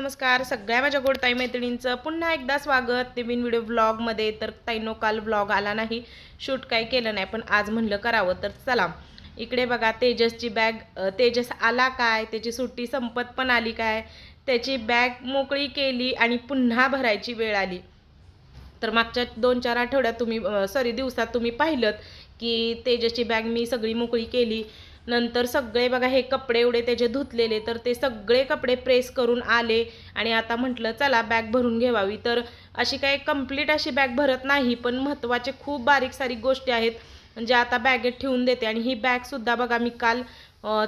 नमस्कार सगळ्या माझ्या गोड ताई मैत्रिणींचं पुन्हा एकदा स्वागत नवीन व्हिडिओ व्लॉगमध्ये। तर ताईनो काल व्लॉग आला नाही, शूट काय केलं नाही, पण आज म्हणलं करावं। तर चला इकडे बघा तेजसची बॅग, तेजस आला काय, त्याची सुट्टी संपत पण आली काय, त्याची बॅग मोकळी केली आणि पुन्हा भरायची वेळ आली। तर मागच्या 2-4 आठवड्यात तुम्ही दिवसात तुम्ही पाहिलत की तेजसची बॅग मी सगळी मोकळी केली। नंतर सगळे बघा हे कपडे एवढे त्याचे धुतलेले, तर ते सगळे कपडे प्रेस करून आले आणि आता म्हटलं चला बॅग भरून घ्यावी। तर अशी काही कंप्लीट अशी बॅग भरत नाही, पण महत्त्वाचे खूप बारीक सारीक गोष्टी आहेत म्हणजे आता बॅगेत ठेवून देते। आणि ही बॅगसुद्धा बघा मी काल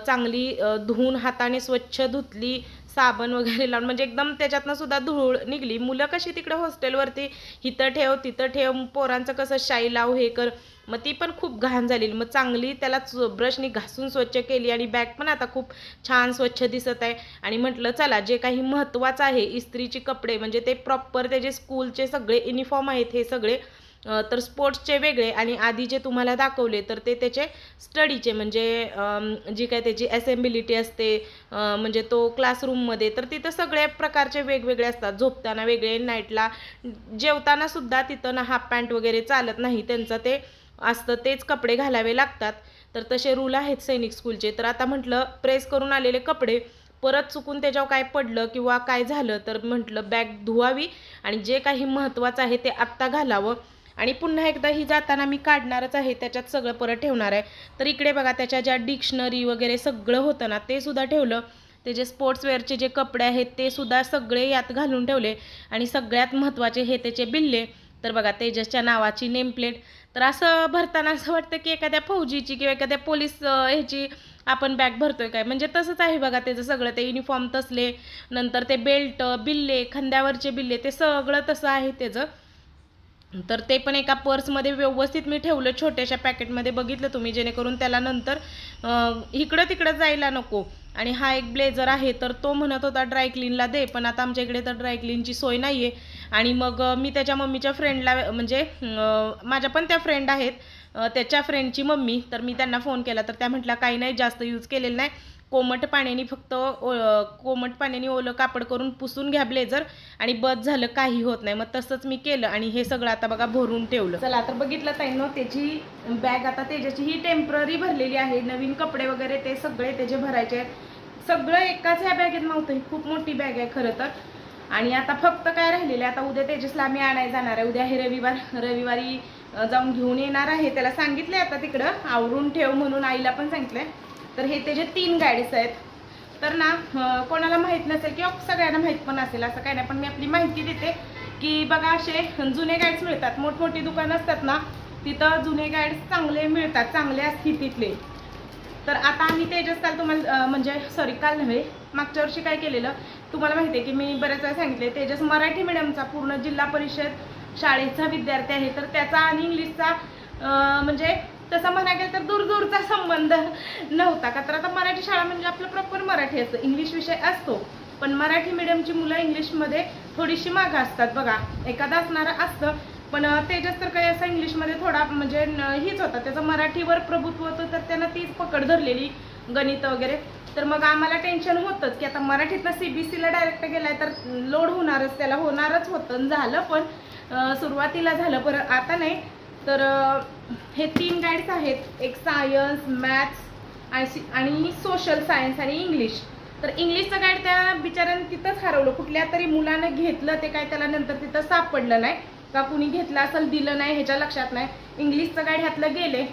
चांगली धुवून हाताने स्वच्छ धुतली, साबण वगैरे लावून, म्हणजे एकदम त्याच्यातनं सुद्धा धूळ निघली। मुलं कशी तिकडे हॉस्टेलवरती हिथं ठेव तिथं ठेव, पोरांचं कसं शाई लाव हे कर, मग ती पण खूप घाण झालेली। मग चांगली त्याला ब्रशनी घासून स्वच्छ केली आणि बॅग पण आता खूप छान स्वच्छ दिसत आहे। आणि म्हटलं चला जे काही महत्त्वाचं आहे, इस्त्रीचे कपडे म्हणजे ते प्रॉपर त्याचे स्कूलचे सगळे युनिफॉर्म आहेत हे सगळे, तर स्पोर्ट्सचे वेगळे आणि आधी जे तुम्हाला दाखवले तर ते त्याचे स्टडीचे, म्हणजे जी काय त्याची असेंबिलिटी असते, म्हणजे तो क्लासरूममध्ये, तर तिथं सगळ्या प्रकारचे वेगवेगळे असतात। झोपताना वेगळे, नाईटला जेवताना सुद्धा तिथं ना हाफ पॅन्ट वगैरे चालत नाही, त्यांचं ते असतं तेच कपडे घालावे लागतात। तर तसे रूल आहेत सैनिक स्कूलचे। तर आता म्हटलं प्रेस करून आलेले कपडे परत चुकून त्याच्यावर काय पडलं किंवा काय झालं तर म्हटलं बॅग धुवावी आणि जे काही महत्त्वाचं आहे ते आत्ता घालावं। आणि पुन्हा एकदा ही जाताना मी काढणारच आहे, त्याच्यात सगळं परत ठेवणार आहे। तर इकडे बघा त्याच्या ज्या डिक्शनरी वगैरे सगळं होतं ना ते सुद्धा ठेवलं, त्याचे स्पोर्ट्सवेअरचे जे कपडे आहेत ते सुद्धा सगळे यात घालून ठेवले। आणि सगळ्यात महत्त्वाचे हे त्याचे बिल्ले, तर बघा तेजसच्या नावाची नेमप्लेट। तर असं भरताना असं वाटतं की एखाद्या फौजीची किंवा एखाद्या पोलीस ह्याची आपण बॅग भरतोय काय, म्हणजे तसंच आहे बघा त्याचं सगळं, ते युनिफॉर्म तसले, नंतर ते बेल्ट बिल्ले खांद्यावरचे बिल्ले ते सगळं तसं आहे त्याचं। तर ते पण एका पर्समध्ये व्यवस्थित मी ठेवलं, छोट्याशा पॅकेटमध्ये, बघितलं तुम्ही, जेणेकरून त्याला नंतर इकडं तिकडं जायला नको। आणि हा एक ब्लेझर आहे, तर तो म्हणत होता ड्रायक्लीनला दे, पण आता आमच्या इकडे तर ड्रायक्लीनची सोय नाही आहे। आणि मग मी त्याच्या मम्मीच्या फ्रेंडला, म्हणजे माझ्या पण त्या फ्रेंड आहेत, त्याच्या फ्रेंडची मम्मी, तर मी त्यांना फोन केला तर त्या म्हटल्या काही नाही, जास्त यूज केलेलं नाही, कोमट पाण्याने फक्त कोमट पाण्याने ओलं कापड करून पुसून घ्या ब्लेझर आणि बस झालं, काही होत नाही। मग तसंच मी केलं आणि हे सगळं आता बघा भरून ठेवलं। चला तर बघितलं ताईंनो, त्याची बॅग आता त्याची ही टेम्पररी भरलेली आहे, नवीन कपडे वगैरे ते सगळे त्याचे भरायचे सगळं एकाच ह्या बॅगेत नव्हतं, ही खूप मोठी बॅग आहे खरं तर। आणि आता फक्त काय राहिलेलं, आता उद्या तेजसला मी आणायला जाणार आहे, उद्या हे रविवारी जाऊन घेऊन येणार आहे। त्याला सांगितलंय आता तिकडं आवरून ठेव म्हणून, आईला पण सांगितलंय। तर हे त्याचे 3 गाईड्स आहेत। तर ना कोणाला माहीत नसेल किंवा सगळ्यांना माहीत पण असेल असं काय नाही, पण मी आपली माहिती देते की बघा असे जुने गाईड्स मिळतात, मोठमोठी दुकानं असतात ना तिथं जुने गाईड्स चांगले मिळतात, चांगल्या स्थितीतले। तर आता आम्ही तेजस काल तुम्हाला म्हणजे काल नव्हे, मागच्या वर्षी काय केलेलं तुम्हाला माहिती आहे की मी बऱ्याच वेळा सांगितले, तेजस मराठी मीडियमचा पूर्ण जिल्हा परिषद शाळेचा विद्यार्थी आहे। तर त्याचा आणि इंग्लिशचा म्हणजे तसं म्हणायला गेलं तर दूरचा संबंध नव्हता का, तर आता मराठी शाळा म्हणजे आपलं प्रॉपर मराठी असतं, इंग्लिश विषय असतो, पण मराठी मीडियमची मुलं इंग्लिशमध्ये थोडीशी मागं असतात बघा, एखादा असणारं असतं। पण तेजस तर काही असं इंग्लिशमध्ये थोडा म्हणजे हीच होता, त्याचं मराठीवर प्रभुत्व होतं, तर त्यानं तीच पकड धरलेली, गणित वगैरे। तर मग आम्हाला टेन्शन होतंच की आता मराठीतनं CBSEला डायरेक्ट गेलाय तर लोड होणारच, त्याला होणारच होतं, झालं पण सुरुवातीला झालं, पण आता नाही। तर हे 3 गाईड्स आहेत, एक सायन्स, मॅथ्स आणि सोशल सायन्स आणि इंग्लिश। तर इंग्लिशचं गाईड त्या बिचाऱ्यानं तिथंच हरवलं, कुठल्या तरी मुलानं घेतलं, ते काय त्याला नंतर तिथं सापडलं नाही का, कुणी घेतलं असेल दिलं नाही ह्याच्या लक्षात नाही, इंग्लिशचं गाईड ह्यातलं गेले।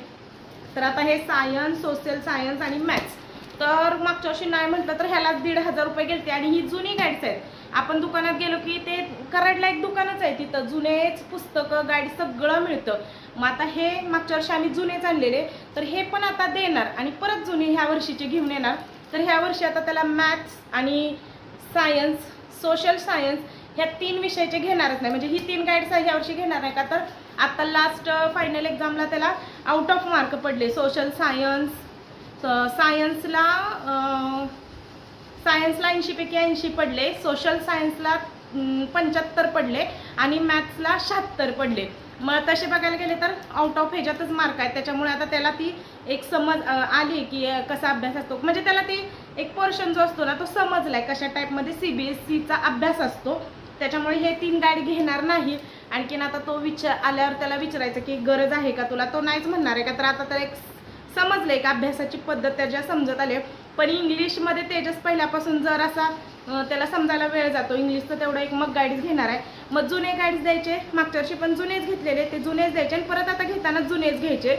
तर आता हे सायन्स, सोशल सायन्स आणि मॅथ्स, तर मागच्या वर्षी नाही म्हटलं तर ह्याला 1,500 रुपये गेलते। आणि ही जुनी गाईड्स आहेत, आपण दुकानात गेलो की ते कराडला एक दुकानच आहे, तिथं जुनेच पुस्तकं गाईड सगळं मिळतं। मग आता हे मागच्या वर्षी आम्ही जुनेच आणलेले, तर हे पण आता देणार आणि परत जुने ह्या वर्षीचे घेऊन येणार। तर ह्या वर्षी आता त्याला मॅथ्स आणि सायन्स, सोशल सायन्स ह्या 3 विषयाचे घेणारच नाही, म्हणजे ही 3 गाईड्स ह्या वर्षी घेणार नाही का, तर आता लास्ट फायनल एक्झामला त्याला आउट ऑफ मार्क पडले। सोशल सायन्सला 80 पैकी 80 पडले, सोशल सायन्सला 75 पडले आणि मॅथ्सला 76 पडले। मग तसे बघायला गेले तर आउट ऑफ ह्याच्यातच मार्क आहेत, त्याच्यामुळे आता त्याला ती एक समज आली की कसा अभ्यास असतो, म्हणजे त्याला ती एक पोर्शन जो असतो ना तो समजलाय कशा टाईपमध्ये CBSEचा अभ्यास असतो, त्याच्यामुळे हे 3 गाईड घेणार नाही. आणखीन आता तो आल्यावर त्याला विचारायचं की गरज आहे का तुला, तो नाहीच म्हणणार आहे का. तर आता तर एक समजलंय का अभ्यासाची पद्धत त्याच्या समजत आली. पण इंग्लिशमध्ये तेजस पहिल्यापासून जर असा त्याला समजायला वेळ जातो, इंग्लिशचं तेवढं एक मग गाईड्स घेणार आहे. मग जुने गाईड्स द्यायचे, मागच्या वर्षी पण जुनेच घेतलेले, ते जुनेच द्यायचे आणि परत आता घेताना जुनेच घ्यायचे,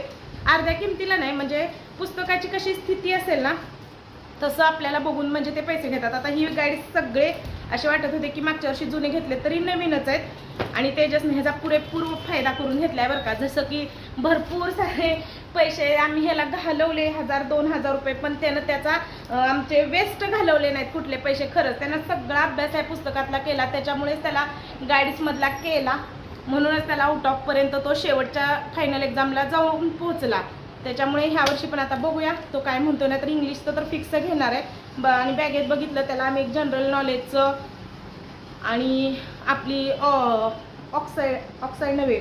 अर्ध्या किमतीला नाही. म्हणजे पुस्तकाची कशी स्थिती असेल ना तसं आपल्याला बघून म्हणजे ते पैसे घेतात. आता ही गाईड्स सगळे असे वाटत होते की मागच्या वर्षी जुने घेतले तरी नवीनच आहेत आणि तेजसने ह्याचा पुरेपूर फायदा करून घेतलाय बरं का. जसं की भरपूर सारे पैसे आम्ही ह्याला घालवले, 1000-2000 रुपये, पण त्यानं त्याचा आमचे वेस्ट घालवले नाहीत कुठले पैसे. खरंच त्यानं सगळा अभ्यास आहे पुस्तकातला केला, त्याच्यामुळेच त्याला गाईड्समधला केला, म्हणूनच त्याला आउट ऑफ पर्यंत तो शेवटच्या फायनल एक्झामला जाऊन पोहोचला. त्याच्यामुळे ह्या वर्षी पण आता बघूया तो काय म्हणतो. नाही तर इंग्लिशचं तर फिक्स घेणार आहे. आणि बॅगेत बघितलं त्याला आम्ही एक जनरल नॉलेजचं आणि आपली ऑक्साईड नव्हे,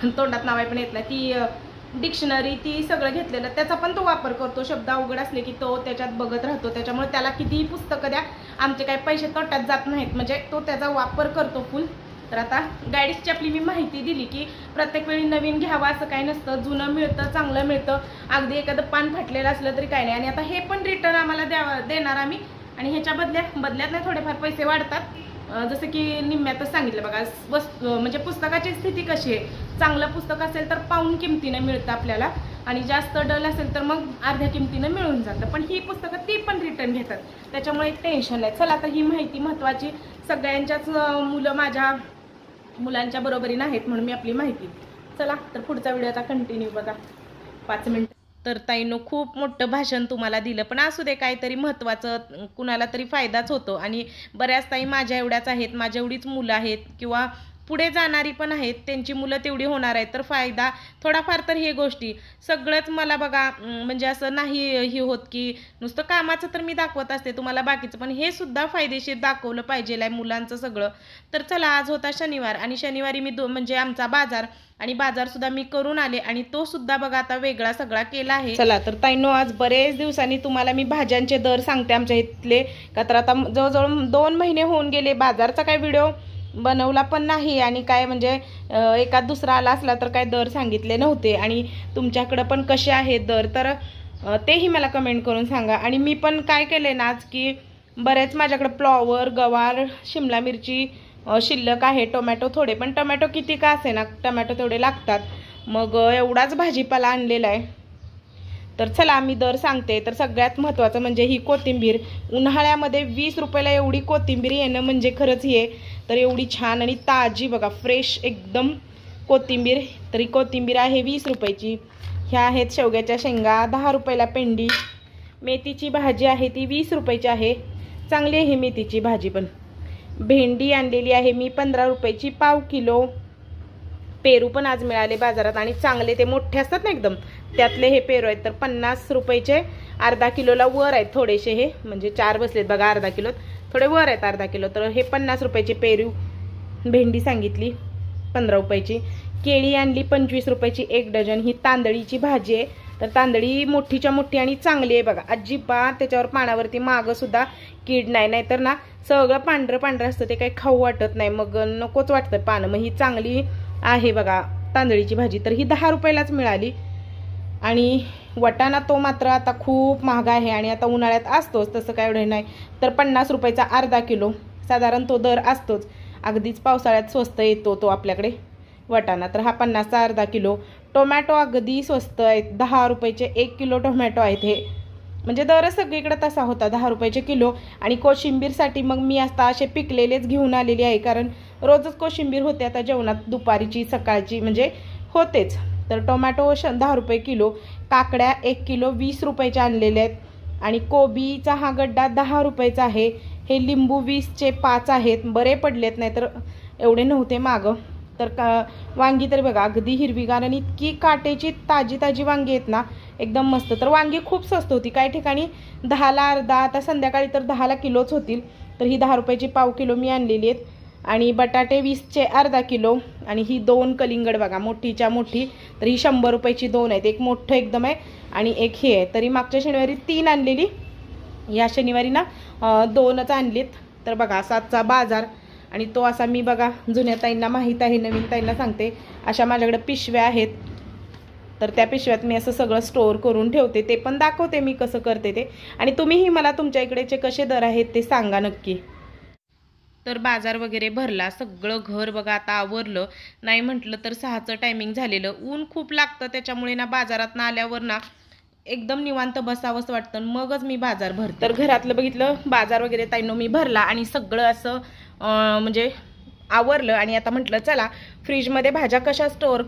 तोंडात नाव आहे पण येत नाही, ती डिक्शनरी, ती सगळं घेतलेलं. त्याचा पण तो वापर करतो, शब्द अवघड असले की तो त्याच्यात बघत राहतो. त्याच्यामुळे त्याला कितीही पुस्तकं द्या, आमचे काही पैसे तोट्यात जात नाहीत, म्हणजे तो त्याचा वापर करतो फुल. तर आता गाईड्सची आपली मी माहिती दिली की प्रत्येक वेळी नवीन घ्यावं असं काही नसतं, जुनं मिळतं, चांगलं मिळतं, अगदी एखादं पान फाटलेलं असलं तरी काही नाही. आणि आता हे पण रिटर्न आम्हाला देणार आम्ही, आणि ह्याच्या बदल्यात नाही थोडेफार पैसे वाढतात. जसं की निम्म्यातच सांगितलं बघा. म्हणजे पुस्तकाची स्थिती कशी आहे, चांगलं पुस्तक असेल तर पाऊण किमतीनं मिळतं आपल्याला, आणि जास्त डल असेल तर मग अर्ध्या किमतीनं मिळून जातं. पण ही पुस्तकं ती पण रिटर्न घेतात, त्याच्यामुळे एक टेन्शन नाही. चला आता ही माहिती महत्त्वाची, सगळ्यांच्याच मुलं माझ्या मुलांच्या बरोबरीनं आहेत म्हणून मी आपली माहिती. चला तर पुढचा व्हिडिओ आता कंटिन्यू बघा, 5 मिनिट. तर ताईनं खूप मोठं भाषण तुम्हाला दिलं, पण असू दे, काहीतरी महत्त्वाचं कुणाला तरी फायदाच होतो. आणि बऱ्याच ताई माझ्या एवढ्याच आहेत, माझ्या एवढीच मुलं आहेत किंवा पुढे जाणारी पण आहेत, त्यांची मुलं तेवढी होणार आहेत, तर फायदा थोडाफार तर हे गोष्टी सगळंच मला बघा. म्हणजे असं नाही हे होत की नुसतं कामाचं तर मी दाखवत असते तुम्हाला बाकीचं, पण हे सुद्धा फायदेशीर दाखवलं पाहिजे आहे मुलांचं सगळं. तर चला, आज होता शनिवार आणि शनिवारी मी म्हणजे आमचा बाजार, आणि बाजारसुद्धा मी करून आले आणि तो सुद्धा बघा आता वेगळा सगळा केला आहे. चला तर ताईंनो, आज बरेच दिवसांनी तुम्हाला मी भाज्यांचे दर सांगते आमच्या इथले, का तर आता जवळजवळ 2 महिने होऊन गेले बाजारचा काय व्हिडिओ बनवला पण नाही, आणि काय म्हणजे एखाद दुसरा आला असला तर काय दर सांगितले नव्हते. आणि तुमच्याकडं पण कसे आहेत दर, तर तेही मला कमेंट करून सांगा. आणि मी पण काय केले ना आज की बरेच माझ्याकडे फ्लॉवर, गवार, शिमला मिरची शिल्लक आहे, टोमॅटो थोडे, पण टोमॅटो किती का असे ना, टोमॅटो तेवढे लागतात, मग एवढाच भाजीपाला आणलेला आहे. तर चला मी दर सांगते. तर सगळ्यात महत्त्वाचं म्हणजे ही कोथिंबीर, उन्हाळ्यामध्ये 20 रुपयाला एवढी कोथिंबीर येणं म्हणजे खरंच हे. तर एवढी छान आणि ताजी बघा, फ्रेश एकदम कोथिंबीर. तरी कोथिंबीर आहे 20 रुपयाची. ह्या आहेत शेवग्याच्या शेंगा, 10 रुपयाला पेंडी. मेथीची भाजी आहे ती 20 रुपयाची आहे, चांगली आहे मेथीची भाजी पण. भेंडी आणलेली आहे मी 15 रुपयाची पाव किलो. पेरू पण आज मिळाले बाजारात, आणि चांगले ते मोठे असतात ना एकदम, त्यातले हे पेरू आहेत. तर 50 रुपयाचे, अर्धा किलोला वर आहेत थोडेसे, हे म्हणजे 4 बसलेत बघा अर्धा किलोत, थोडे वर आहेत अर्धा किलो. तर हे 50 रुपयाचे पेरू. भेंडी सांगितली 15 रुपयाची. केळी आणली 25 रुपयाची 1 डझन. ही तांदळीची भाजी आहे, तर तांदळी मोठीच्या मोठी आणि चांगली आहे बघा, अजिबात त्याच्यावर पानावरती मागं सुद्धा कीड नाही, नाहीतर ना सगळं पांढरं पांढरं असतं, ते काही खाऊ वाटत नाही, मग नकोच वाटतं पानं. मग ही चांगली आहे बघा तांदळीची भाजी. तर ही 10 रुपयालाच मिळाली. आणि वाटाणा तो मात्र आता खूप महाग आहे, आणि आता उन्हाळ्यात असतोच तसं काय एवढं नाही. तर 50 रुपयाचा अर्धा किलो साधारण तो दर असतोच, अगदीच पावसाळ्यात स्वस्त येतो तो आपल्याकडे वाटाणा. तर हा 50चा अर्धा किलो. टोमॅटो अगदी स्वस्त आहेत, 10 रुपयाचे 1 किलो टोमॅटो आहेत. हे म्हणजे दरच सगळीकडे तसा होता, 10 रुपयाचे किलो. आणि कोशिंबीरसाठी मग मी आता असे पिकलेलेच घेऊन आलेली आहे, कारण रोजच कोशिंबीर होते आता जेवणात, दुपारीची सकाळची म्हणजे होतेच. तर टोमॅटो 10 रुपये किलो. काकड्या 1 किलो 20 रुपयाचे आणलेले आहेत. आणि कोबीचा हा गड्डा 10 रुपयाचा आहे. हे लिंबू 20चे 5 आहेत, बरे पडलेत, नाही तर एवढे नव्हते मागं. तर वांगी तर बघा अगदी हिरवीगार आणि इतकी काटेची ताजी ताजी वांगी आहेत ना, एकदम मस्त. तर वांगी खूप स्वस्त होती, काही ठिकाणी 10ला अर्धा, आता संध्याकाळी तर 10ला किलोच होतील. तर ही 10 रुपयाची पाव किलो मी आणलेली आहेत. आणि बटाटे 20चे अर्धा किलो. आणि ही 2 कलिंगड बघा मोठीच्या मोठी, तर ही 100 रुपयाची 2 आहेत, एक मोठं एकदम आहे आणि एक हे आहे. तरी मागच्या शनिवारी 3 आणलेली, या शनिवारी ना 2च आणलीत. तर बघा असाचा बाजार. आणि तो असा मी बघा जुन्या ताईंना माहीत आहे, नवीन ताईंना सांगते, अशा माझ्याकडे पिशव्या आहेत. तर त्या पिशव्यात मी असं सगळं स्टोअर करून ठेवते. ते पण दाखवते मी कसं करते ते. आणि तुम्हीही मला तुमच्या इकडेचे कसे दर आहेत ते सांगा नक्की. तर बाजार वगैरे भरला, सगळं घर बघा आता आवरलं. नाही म्हटलं तर 6चं टायमिंग झालेलं. ऊन खूप लागतं त्याच्यामुळे ना बाजारात ना आल्यावर ना एकदम निवांत बसावंच वाटतं. मगच मी बाजार भरते. तर घरातलं बघितलं बाजार वगैरे ताईंनो मी भरला आणि सगळं असं म्हणजे आवरलं. आणि आता म्हटलं चला फ्रीजमध्ये भाज्या कशा स्टोअर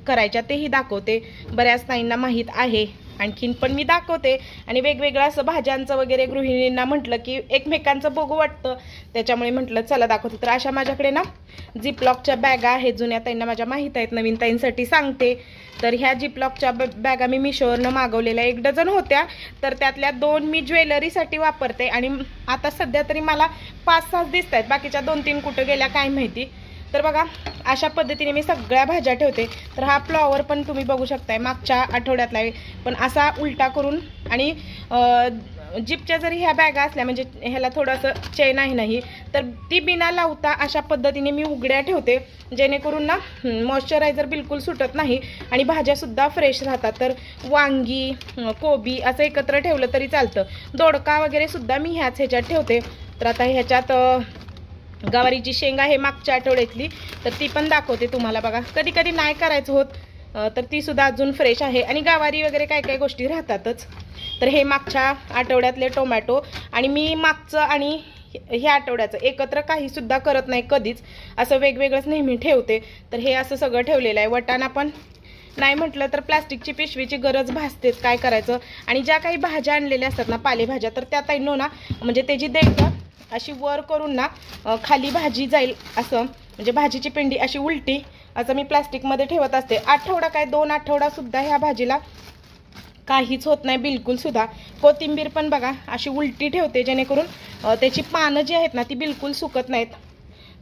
करायच्या तेही दाखवते. बऱ्याच ताईंना माहीत आहे, आणखीन पण मी दाखवते. आणि वेगवेगळं असं भाज्यांचं वगैरे गृहिणींना म्हटलं की एकमेकांचं बघू वाटतं, त्याच्यामुळे म्हटलं चला दाखवते. तर अशा माझ्याकडे ना झिपलॉकच्या बॅगा आहेत. जुन्या ताईंना माझ्या माहीत आहेत, नवीन ताईंसाठी सांगते. तर ह्या झिपलॉकच्या बॅगा मी मिशोवरनं मागवलेल्या 1 डझन होत्या. तर त्यातल्या 2 मी ज्वेलरीसाठी वापरते. आणि आता सध्या तरी मला 5-6 दिसत आहेत, बाकीच्या 2-3 कुठं गेल्या काय माहिती. तर बघा अशा पद्धतीने मी सगळ्या भाज्या ठेवते. तर हा फ्लॉवर पण तुम्ही बघू शकताय, मागच्या आठवड्यातला आहे, पण असा उलटा करून. आणि जिपच्या जरी ह्या बॅगा असल्या म्हणजे ह्याला थोडंसं चेन आहे नाही, तर ती बिना लावता अशा पद्धतीने मी उघड्या ठेवते, जेणेकरून ना मॉइश्चरायझर बिलकुल सुटत नाही आणि भाज्यासुद्धा फ्रेश राहतात. तर वांगी, कोबी असं एकत्र ठेवलं तरी चालतं. दोडका वगैरे सुद्धा मी ह्याच्यात ठेवते. तर आता ह्याच्यात गवारीची शेंग आहे मागच्या आठवड्यातली, तर ती पण दाखवते तुम्हाला. बघा कधी कधी नाही करायचं होत, तर ती सुद्धा अजून फ्रेश आहे. आणि गवारी वगैरे काय काय गोष्टी राहतातच. तर हे मागच्या आठवड्यातले टोमॅटो. आणि मी मागचं आणि ह्या आठवड्याचं एकत्र काही सुद्धा करत नाही कधीच, असं वेगवेगळंच नेहमी ठेवते. तर हे असं सगळं ठेवलेलं आहे. वटाणा पण नाही म्हटलं तर प्लास्टिकची पिशवीची गरज भासतेच, काय करायचं. आणि ज्या काही भाज्या आणलेल्या असतात ना पालेभाज्या, तर त्या ताईंनो ना म्हणजे त्याची देठ अशी वर करून ना खाली भाजी जाईल असं, म्हणजे भाजीची पेंडी अशी उलटी असं मी प्लास्टिकमध्ये ठेवत असते. आठवडा काय 2 आठवडासुद्धा ह्या भाजीला काहीच होत नाही बिलकुल सुद्धा. कोथिंबीर पण बघा अशी उलटी ठेवते, जेणेकरून त्याची पानं जी आहेत ना ती बिलकुल सुकत नाहीत.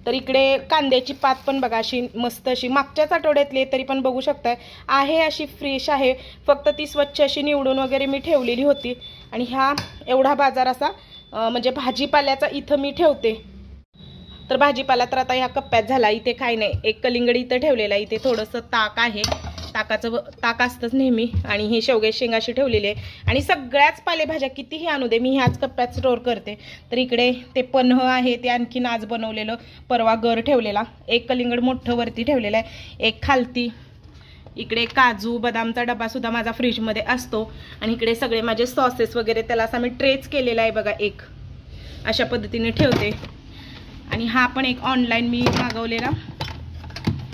तर इकडे कांद्याची पात पण बघा अशी मस्त अशी मागच्याच आठवड्यातली, तरी पण बघू शकताय आहे अशी फ्रेश आहे. फक्त ती स्वच्छ अशी निवडून वगैरे मी ठेवलेली होती. आणि ह्या एवढा बाजार असा म्हणजे भाजीपाल्याचा इथं मी ठेवते. तर भाजीपाला तर आता ह्या कप्प्यात झाला. इथे काय नाही, एक कलिंगड इथं ठेवलेला आहे. इथे थोडंसं ताक आहे, ताक असतंच नेहमी. आणि हे शेवगे शेंगाशी ठेवलेले आहे. आणि सगळ्याच पालेभाज्या कितीही आणू दे मी ह्याच कप्प्यात स्टोअर करते. तर इकडे ते पन्ह आहे, ते आणखीन आज बनवलेलं, परवा गर ठेवलेला. एक कलिंगड मोठं वरती ठेवलेलं आहे, एक खालती. इकडे काजू बदामचा डबा सुद्धा माझा फ्रीजमध्ये असतो. आणि इकडे सगळे माझे सॉसेस वगैरे, त्याला असा मी ट्रेच केलेला आहे बघा, एक अशा पद्धतीने ठेवते. आणि हा पण एक ऑनलाईन मी मागवलेला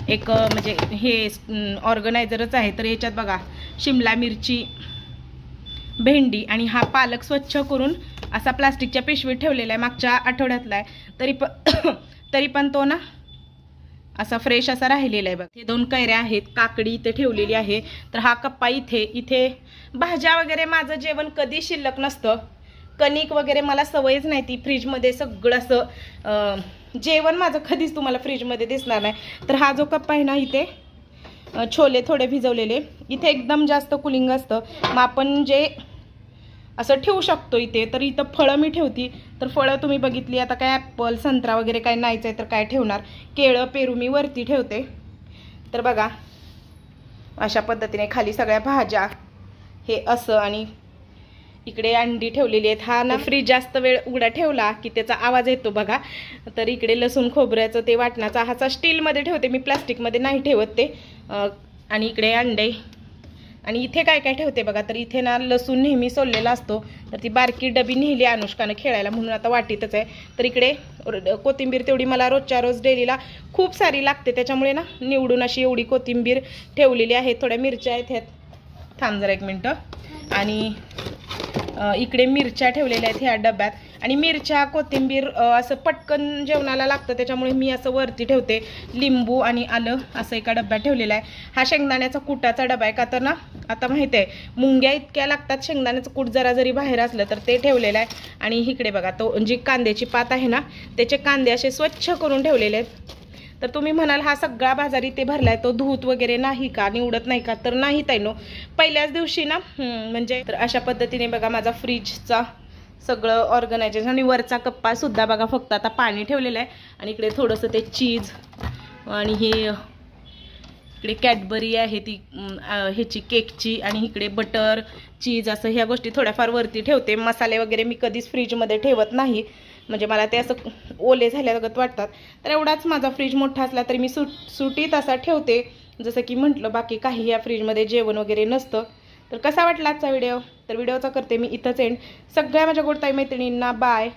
एक म्हणजे हे ऑर्गनायझरच आहे. तर याच्यात बघा शिमला मिरची, भेंडी आणि हा पालक स्वच्छ करून असा प्लास्टिकच्या पिशवीत ठेवलेला आहे, मागच्या आठवड्यातला आहे. तरी पण तो ना असा फ्रेश असा राहिलेला आहे. बघ हे 2 कैऱ्या आहेत, काकडी इथे ठेवलेली आहे. तर हा कप्पा इथे भाज्या वगैरे माझं जेवण कधी शिल्लक नसतं. कणिक वगैरे मला सवयच नाही ती फ्रीजमध्ये सगळं असं जेवण माझं कधीच तुम्हाला फ्रीजमध्ये दिसणार नाही. तर हा जो कप्पा आहे ना, इथे छोले थोडे भिजवलेले, इथे एकदम जास्त कुलिंग असतं, मग आपण जे असं ठेवू शकतो इथे. तर इथं फळं मी ठेवती. तर फळं तुम्ही बघितली, आता काय ॲपल संत्रा वगैरे काय नाहीच आहे तर काय ठेवणार. केळं पेरू मी वरती ठेवते. तर बघा अशा पद्धतीने खाली सगळ्या भाज्या हे असं. आणि इकडे अंडी ठेवलेली आहेत. हा ना फ्रीज जास्त वेळ उघडा ठेवला की त्याचा आवाज येतो बघा. तर इकडे लसूण खोबऱ्याचं ते वाटणाचा हाचा स्टीलमध्ये ठेवते मी, प्लास्टिकमध्ये नाही ठेवत ते. आणि इकडे अंडे. आणि इथे काय काय ठेवते बघा, तर इथे ना लसूण नेहमी सोललेला असतो, तर ती बारकी डबी नेहली अनुष्कानं खेळायला म्हणून आता वाटीतच आहे. तर इकडे कोथिंबीर तेवढी मला रोजच्या रोज डेलीला खूप सारी लागते, त्याच्यामुळे ना निवडून अशी एवढी कोथिंबीर ठेवलेली आहे. थोड्या मिरच्या आहेत ह्यात, थांब जरा 1 मिनटं. आणि इकडे मिरच्या ठेवलेल्या आहेत ह्या डब्यात. आणि मिरच्या कोथिंबीर असं पटकन जेवणाला लागतं, त्याच्यामुळे मी असं वरती ठेवते. लिंबू आणि आलं असं एका डब्यात ठेवलेला आहे. हा शेंगदाण्याचा कुटाचा डबा आहे, का तर ना आता माहिती आहे मुंग्या इतक्या लागतात, शेंगदाण्याचं कूट जरा जरी बाहेर असलं तर ते ठेवलेलं आहे. आणि इकडे बघा तो जी कांद्याची पात आहे ना, त्याचे कांदे असे स्वच्छ करून ठेवलेले आहेत. तर तुम्ही म्हणाल हा सगळा बाजार इथे भरलाय, तो धूत वगैरे नाही का, निवडत नाही का, तर नाही ताईनो, पहिल्याच दिवशी ना म्हणजे. तर अशा पद्धतीने बघा माझा फ्रीजचा सगळं ऑर्गनायझेशन. आणि वरचा कप्पासुद्धा बघा फक्त आता पाणी ठेवलेलं आहे. आणि इकडे थोडंसं ते चीज आणि हे इकडे कॅडबरी आहे ती ह्याची केकची, आणि इकडे बटर चीज असं ह्या गोष्टी थोड्याफार वरती ठेवते. मसाले वगैरे मी कधीच फ्रीजमध्ये ठेवत नाही, म्हणजे मला ते असं ओले झाल्यागत वाटतात. तर एवढाच माझा फ्रीज मोठा असला तरी मी सुटीत असा ठेवते. जसं की म्हटलं बाकी काही या फ्रीजमध्ये जेवण वगैरे नसतं. तर कसा वाटला आजचा व्हिडिओ? तर व्हिडिओचा करते मी इथंच एंड. सगळ्या माझ्या गोडताई मैत्रिणींना बाय.